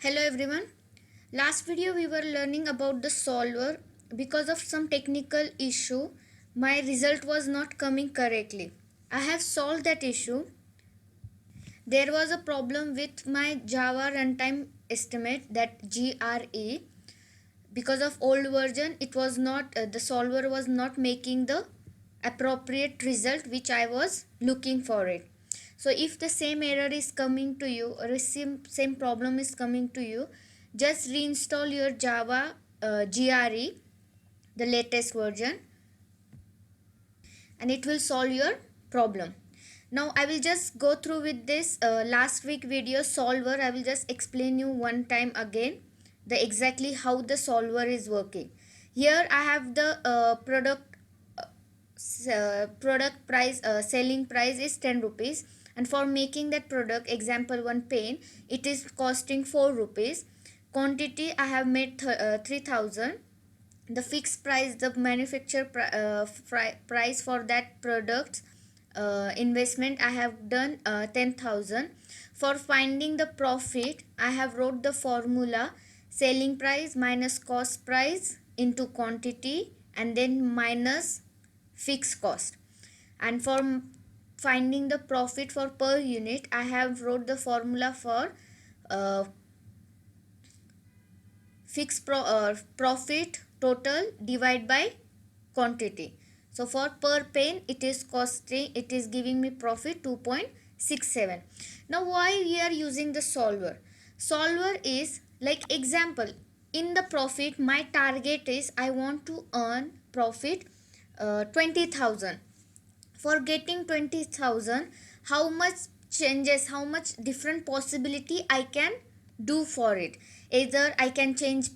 Hello everyone. Last video we were learning about the solver. Because of some technical issue, my result was not coming correctly. I have solved that issue. There was a problem with my Java runtime estimate, that GRE. Because of old version, it was not the solver was not making the appropriate result which I was looking for it. So if the same error is coming to you, or same problem is coming to you, just reinstall your Java GRE, the latest version, and it will solve your problem. Now I will just go through with this last week video solver. I will just explain you one time again the exactly how the solver is working. Here I have the product price, selling price is 10 rupees, and for making that product, example one pen, it is costing 4 rupees. Quantity I have made 3000. The fixed price, the manufacturer price for that product investment, I have done 10,000. For finding the profit, I have wrote the formula: selling price minus cost price into quantity, and then minus fixed cost. And for finding the profit for per unit, I have wrote the formula for uh, profit total divide by quantity. So for per pen, it is giving me profit 2.67. Now why we are using the solver? Solver is like, example, in the profit my target is I want to earn profit 20,000. For getting 20,000, how much changes, how much different possibility I can do for it? Either I can change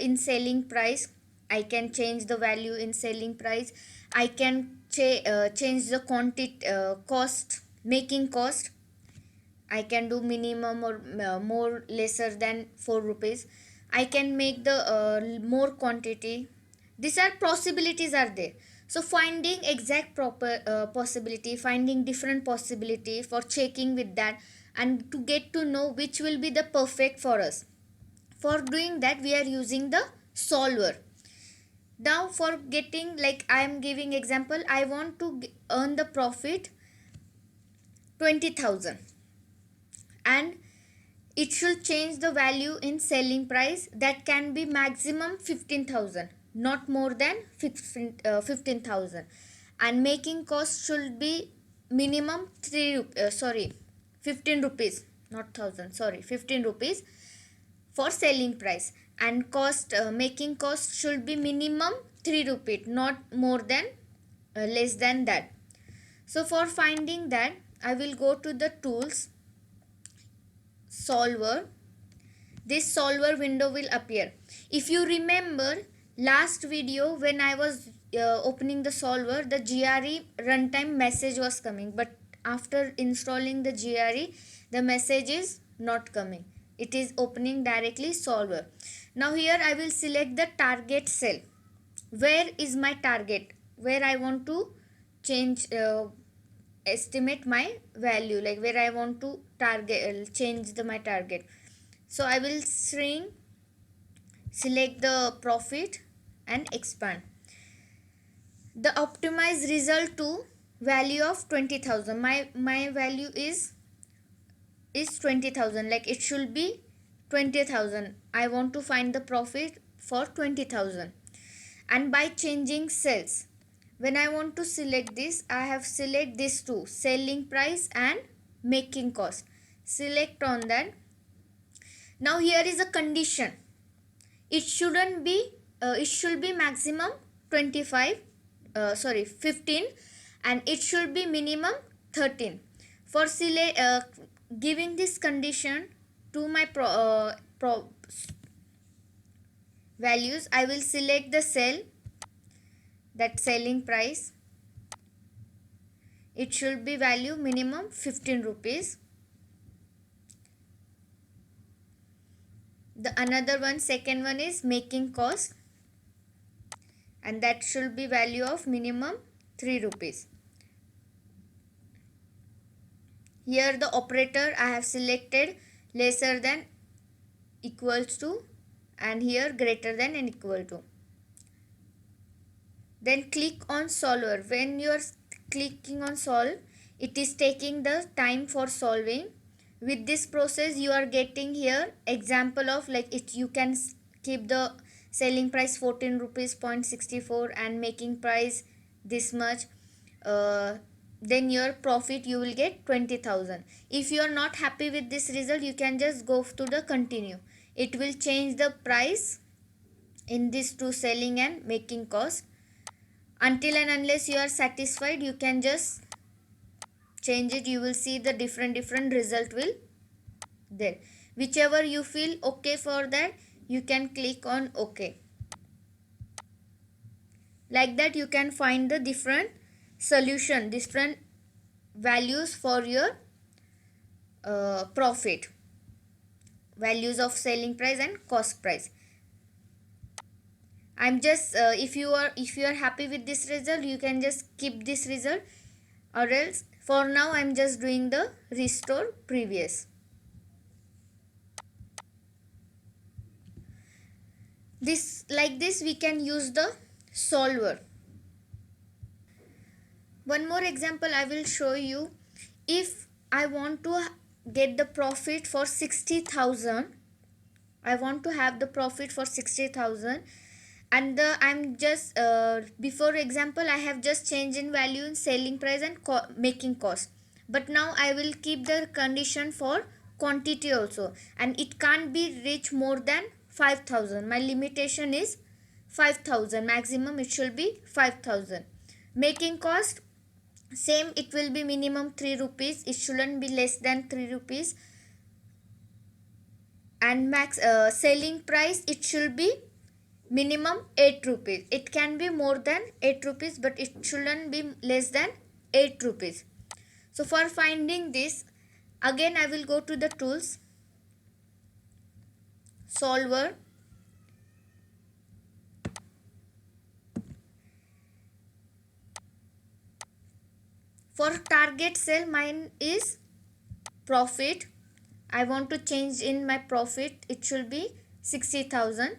in selling price, I can change the value in selling price, I can change the quantity, cost, making cost. I can do minimum or more lesser than 4 rupees. I can make the more quantity. These are possibilities are there. So finding exact proper possibility, finding different possibility for checking with that, and to get to know which will be the perfect for us. For doing that, we are using the solver. Now for getting, like I am giving example, I want to earn the profit 20,000, and it should change the value in selling price, that can be maximum 15,000, not more than 15,000. And making cost should be minimum 15 rupees, not 1000, sorry, 15 rupees for selling price. And cost, making cost should be minimum 3 rupees, not more than less than that. So for finding that, I will go to the tools, solver. This solver window will appear. If you remember last video, when I was opening the solver, the GRE runtime message was coming, but after installing the GRE, the message is not coming. It is opening directly solver. Now here I will select the target cell. Where is my target, where I want to change, estimate my value, like where I want to target, change my target. So I will select the profit and expand. The optimized result to value of 20,000. My value is 20,000, like it should be 20,000. I want to find the profit for 20,000. And by changing cells, when I want to select this, I have select these two, selling price and making cost. Select on that. Now here is a condition. It shouldn't be, it should be maximum 15, and it should be minimum 13. For giving this condition to my values, I will select the cell, that selling price. It should be value minimum 15 rupees. The another one, second one is making cost, and that should be value of minimum 3 rupees. Here the operator I have selected lesser than equals to, and here greater than and equal to. Then click on solver. When you are clicking on solve, it is taking the time for solving. With this process you are getting here example of like it, you can keep the selling price 14 rupees 0.64 and making price this much. Then your profit you will get 20,000. If you are not happy with this result, you can just go to the continue. It will change the price in this to selling and making cost. Until and unless you are satisfied, you can just change it. You will see the different result will there. Whichever you feel okay for that, you can click on OK. Like that you can find the different solution, different values for your profit, values of selling price and cost price. I'm just if you are happy with this result, you can just keep this result, or else for now I'm just doing the restore previous. This like this we can use the solver. One more example I will show you. If I want to get the profit for 60,000, I want to have the profit for 60,000, and I'm just before example I have just changed in value in selling price and making cost, but now I will keep the condition for quantity also, and it can't be reach more than 5,000. My limitation is 5,000, maximum it should be 5,000. Making cost same, it will be minimum 3 rupees, it shouldn't be less than 3 rupees. And max selling price, it should be minimum 8 rupees. It can be more than 8 rupees, but it shouldn't be less than 8 rupees. So for finding this, again I will go to the tools, solver, for target sale mine is profit. I want to change in my profit, it should be 60,000.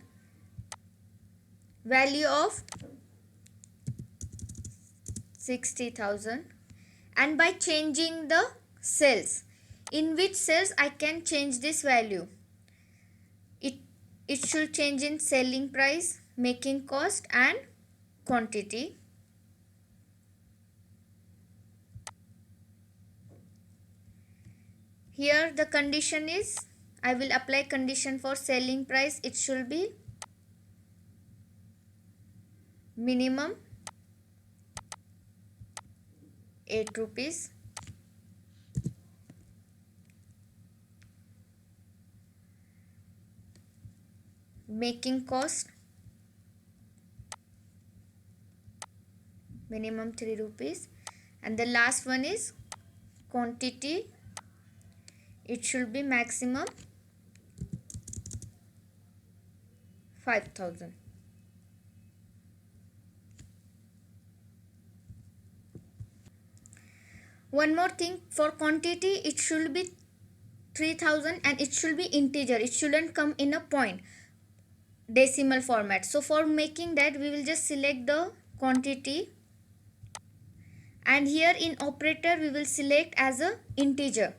Value of 60,000, and by changing the cells, in which cells I can change this value, it should change in selling price, making cost and quantity. Here the condition is, I will apply condition for selling price, it should be minimum 8 rupees. Making cost minimum 3 rupees, and the last one is quantity, it should be maximum 5,000. One more thing, for quantity it should be 3,000 and it should be integer, it shouldn't come in a point decimal format. So for making that, we will just select the quantity, and here in operator we will select as a integer,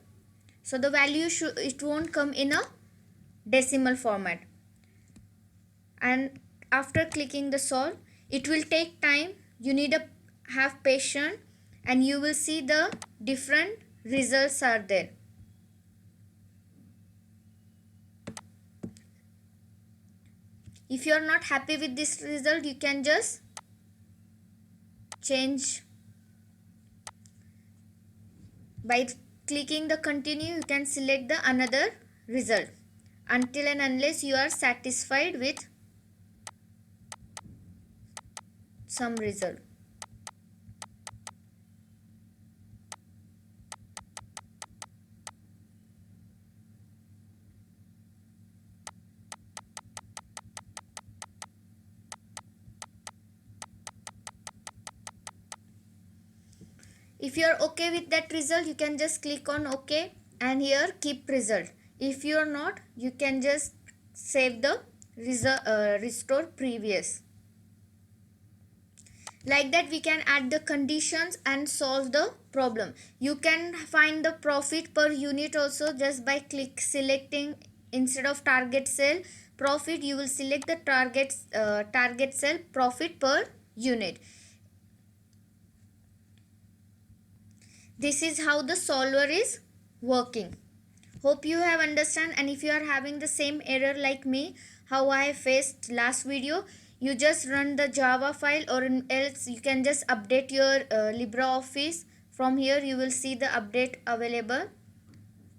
so the value it won't come in a decimal format. And after clicking the solve, it will take time, you need to have patience, and you will see the different results are there. If you are not happy with this result, you can just change by clicking the continue. You can select the another result until and unless you are satisfied with some result. If you are okay with that result, you can just click on OK, and here keep result. If you are not, you can just save the restore previous. Like that we can add the conditions and solve the problem. You can find the profit per unit also just by selecting, instead of target cell profit, you will select the target cell profit per unit. This is how the solver is working. Hope you have understand, and if you are having the same error like me how I faced last video, you just run the Java file, or else you can just update your LibreOffice. From here you will see the update available,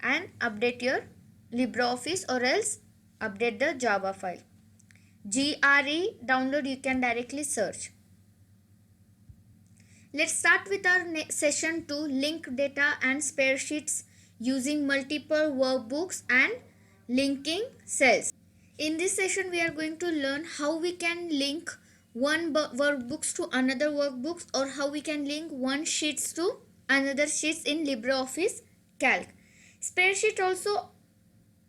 and update your LibreOffice, or else update the Java file. GRE download, you can directly search. Let's start with our session 2, link data and spreadsheets using multiple workbooks and linking cells. In this session, we are going to learn how we can link one workbooks to another workbooks, or how we can link one sheets to another sheets in LibreOffice Calc. Spreadsheet also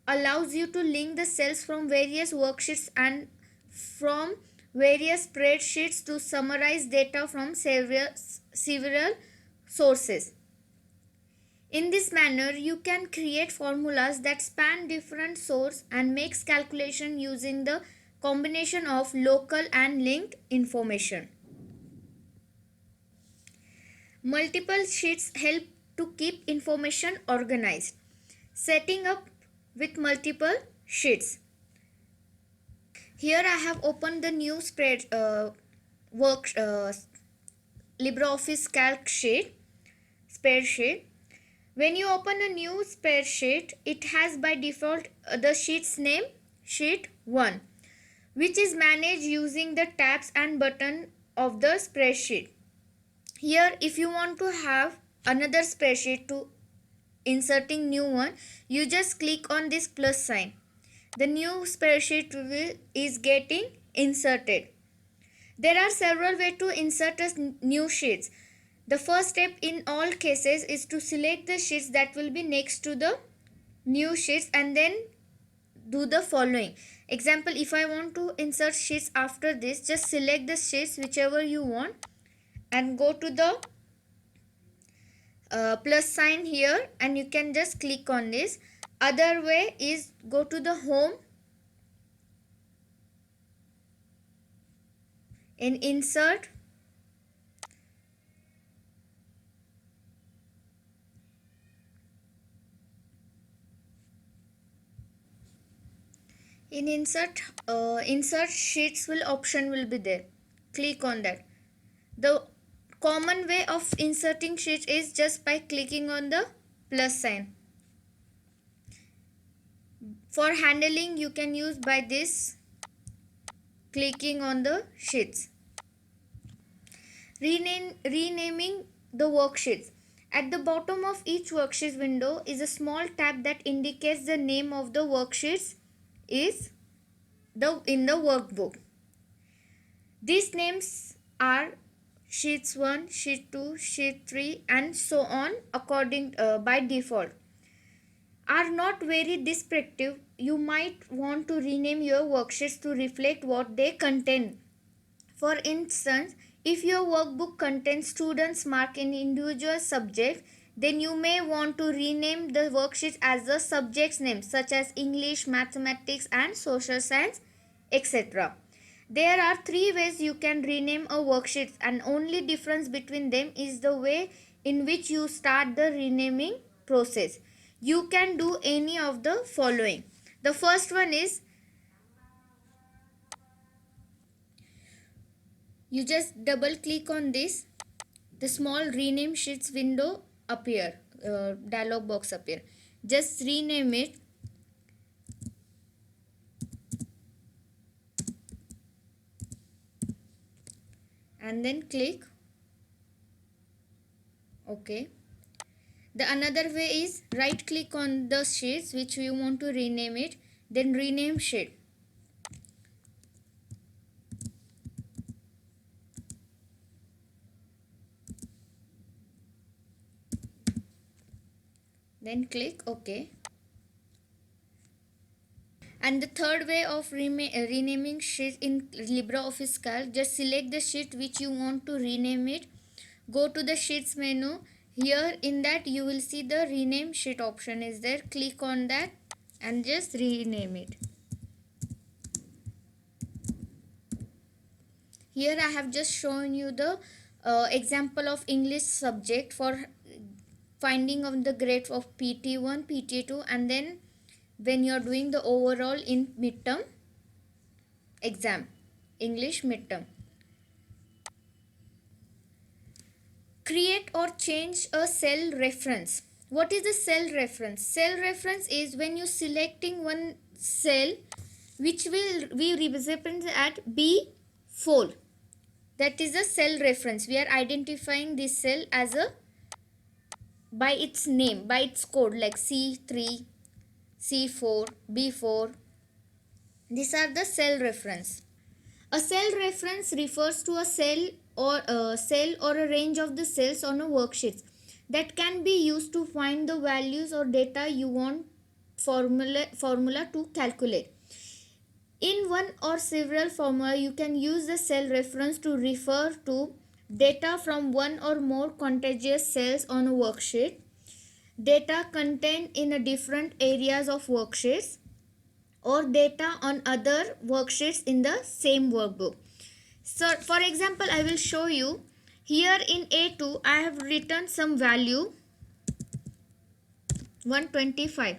allows you to link the cells from various worksheets and from various spreadsheets to summarize data from several sources. In this manner, you can create formulas that span different sources and makes calculation using the combination of local and linked information. Multiple sheets help to keep information organized. Setting up with multiple sheets. Here I have opened the new LibreOffice Calc spreadsheet. When you open a new spreadsheet, it has by default the sheet's name, sheet 1, which is managed using the tabs and button of the spreadsheet. Here, if you want to have another spreadsheet to inserting new one, you just click on this plus sign. The new spreadsheet is getting inserted. There are several ways to insert new sheets. The first step in all cases is to select the sheets that will be next to the new sheets and then do the following. Example, if I want to insert sheets after this, just select the sheets whichever you want and go to the plus sign here, and you can just click on this. Other way is go to the home and insert. In insert sheets option will be there. Click on that. The common way of inserting sheets is just by clicking on the plus sign. For handling, you can use by this, clicking on the sheets. Renaming the worksheets. At the bottom of each worksheet window is a small tab that indicates the name of the worksheets is in the workbook. These names are sheets 1, sheet 2, sheet 3 and so on according by default. Are not very descriptive. You might want to rename your worksheets to reflect what they contain. For instance, if your workbook contains students mark in individual subjects, then you may want to rename the worksheets as the subject's name, such as English, mathematics and social science, etc. There are 3 ways you can rename a worksheet, and only difference between them is the way in which you start the renaming process. You can do any of the following. The first one is, you just double click on this, the small rename sheets window appear, dialog box appear. Just rename it. And then click OK. The another way is right click on the sheets which you want to rename it, then rename sheet. Then click OK. And the third way of renaming sheet in LibreOffice Calc, just select the sheet which you want to rename it. Go to the sheets menu. Here in that you will see the rename sheet option is there. Click on that and just rename it. Here I have just shown you the example of English subject for finding of the grade of PT1, PT2, and then when you are doing the overall in midterm exam, English midterm. Create or change a cell reference. What is the cell reference? Cell reference is when you selecting one cell which will be represented at B4. That is a cell reference. We are identifying this cell as a by its name, by its code, like C3, C4, B4. These are the cell reference. A cell reference refers to a cell or a range of the cells on a worksheet that can be used to find the values or data you want formula to calculate. In one or several formula, you can use the cell reference to refer to data from one or more contiguous cells on a worksheet, data contained in a different areas of worksheets, or data on other worksheets in the same workbook. So for example, I will show you here in A2 I have written some value 125.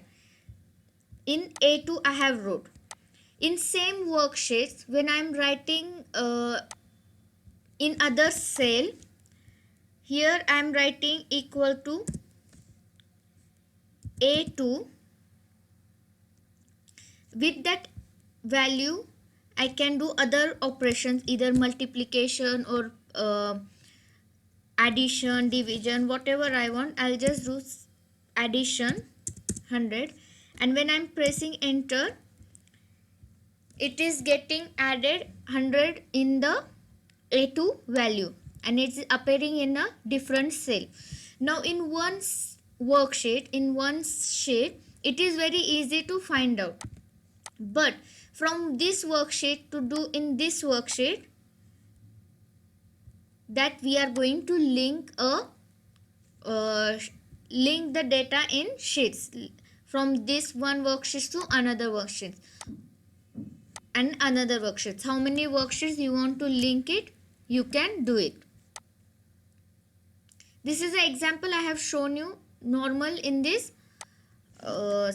In A2 I have wrote. In same worksheets, when I am writing in other cell, here I am writing equal to A2. With that value I can do other operations, either multiplication or addition, division, whatever I want. I'll just do addition 100, and when I'm pressing enter, it is getting added 100 in the A2 value and it's appearing in a different cell. Now in one worksheet, in one sheet, it is very easy to find out. But from this worksheet to do in this worksheet, that we are going to link link the data in sheets from this one worksheet to another worksheet and another worksheets. How many worksheets you want to link it, you can do it. This is an example I have shown you normal in this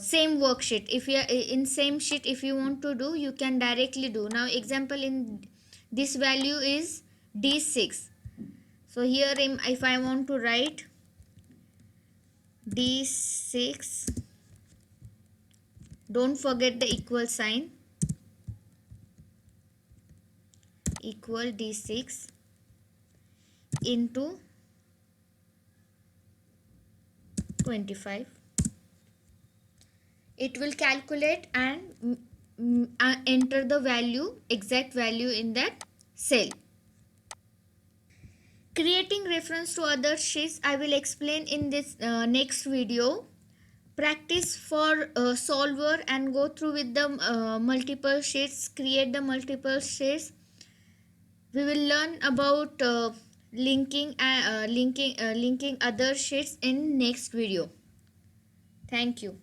same worksheet. If you are in same sheet, if you want to do, you can directly do. Now example, in this value is D6. So here if I want to write D6, don't forget the equal sign, equal D6 into 25. It will calculate and enter the value, exact value in that cell. Creating reference to other sheets I will explain in this next video. Practice for solver and go through with the multiple sheets, create the multiple sheets. We will learn about linking other sheets in next video. Thank you.